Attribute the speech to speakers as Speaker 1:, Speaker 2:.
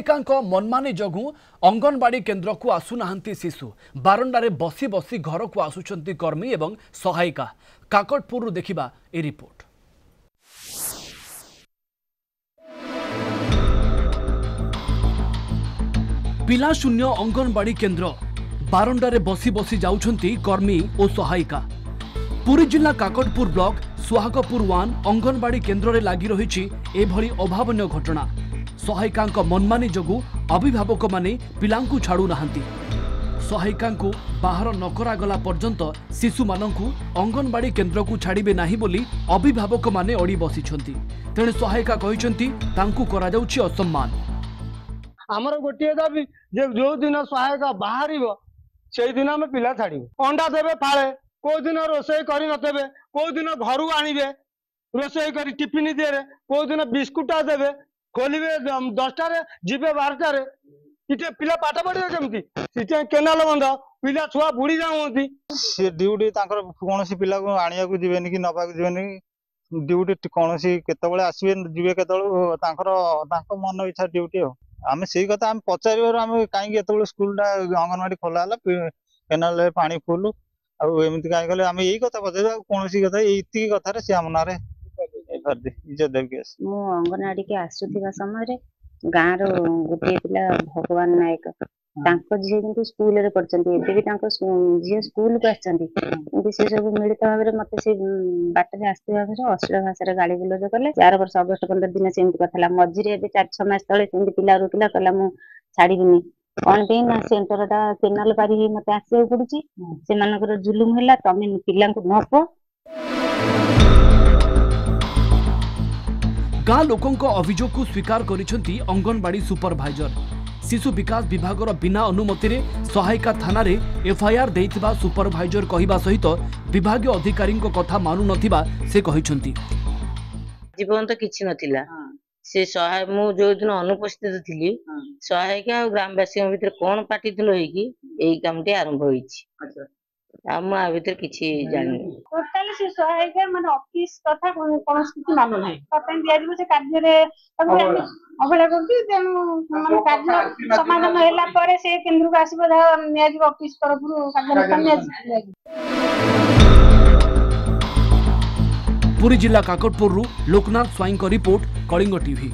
Speaker 1: सहायिका मनमानी जगू अंगनवाड़ी केन्द्र को आसुना शिशु बारंडारे बसी बसी घर को आसुचंती कर्मी एवं सहायिका काकटपुर देखिबा ए रिपोर्ट। पिला शून्य अंगनवाड़ी केन्द्र बारंडारे बसी बसी जाउछंती कर्मी और सहायिका। पुरी जिला काकटपुर ब्लॉक सुहागपुर 1 अंगनवाड़ी केन्द्र रे लागी रही एभली अभावनीय घटना। सहायिका मनमानी जगू अभिभावक माने पिलांकु छाड़ू नाहंती। सहायिका बाहर नकरा गला पर्यंत शिशु मानंकु अंगनवाड़ी केन्द्र को छाड़िबे नाही बोली अभिभावक माने अड़ी बसिछंती। तेणे सहायिका कहिसंती तांकु करा जाउछि असम्मान।
Speaker 2: हमर गोटिए दाबी जे जो दिन सहायिका बाहरिबो सेई दिन हम पिला छाड़िबो। अंडा देबे फाळे, को दिन रोसई करि नथबे, को दिन घरु आनिबे रोसई करि टिफिन देरे, को दिन बिस्कुटा देबे खोलिबे 10टा रे जिबे 12टा रे। इते पिला पाठ पढ़िबे केमती? इते केनाल बंद पिला छुआ बुड़ी जाउंती।
Speaker 3: से ड्यूटी तांकर कोनोसी पिला को आनिया को दिबेनी कि नबा को दिबेनी। ड्यूटी कोनोसी केतबेले आसीबे जिबे केतबेले तांकर मन इच्छा ड्यूटी हो। आमे सेही कथा आमे पचारिबार आमे काई के एतबेले स्कूल दा अंगनवाड़ी खोला हला केनाल रे पानी फुल आ एमती काई गले आमे एही कथा पचारिबा कोनोसी कथा एती कथा रे से हमनारे
Speaker 4: मु अंगनवाड़ी के आसुथिबा समय गाँव रो गोटे पिला भगवान नायक तांको झी किंतु स्कूल रे पढ़चंती। एबे भी तांको झी स्कूल को आछंती किंतु से सब मिलित भाव रे मते से बाट रे आस्ते भाव अश्लील भाषा रे गाली गुलज कले। 4 वर्ष अगस्त 15 दिन सेमती कथला मझिरे एबे 4-6 मास तळे सेमती पिला रुकिला कहला मु छाड़ीबिनी कोन पे ना सेंटर दा केनाल पारी ही मते आसे पडुची से मानकर जुलुम होला तमे पिला को नपो।
Speaker 1: गाँ लोकों अभियोग को स्वीकार करिसेंती अंगनवाड़ी सुपरभाइजर। शिशु विकास विभाग बिना अनुमति रे सहायिका थाना रे एफआईआर देइथिबा सुपरभाइजर कहिबा सहित विभागीय अधिकारी कथा मानु नथिबा से कहिसेंती।
Speaker 5: जीवन तो किछि नथिला से सहाय मु जो दिन अनुपस्थित थिली सहायिका और ग्रामवासी भीतर कोन पार्टी दिलो हेकी एई कामटी आरंभ होईछि। हम आ भीतर किछि जानि
Speaker 6: टोटल से सहायिका माने ऑफिस कथा कोन स्थिति मानु नाही ततन दिया जिवो से कार्य रे अबला करती तेनु माने कार्य समाधान होला परे से केंद्र को आसीबो निया जिवो ऑफिस तरफरु कार्य निया।
Speaker 1: पुरी जिला काकटपुर लोकनाथ स्वाईं रिपोर्ट कलिंग टीवी।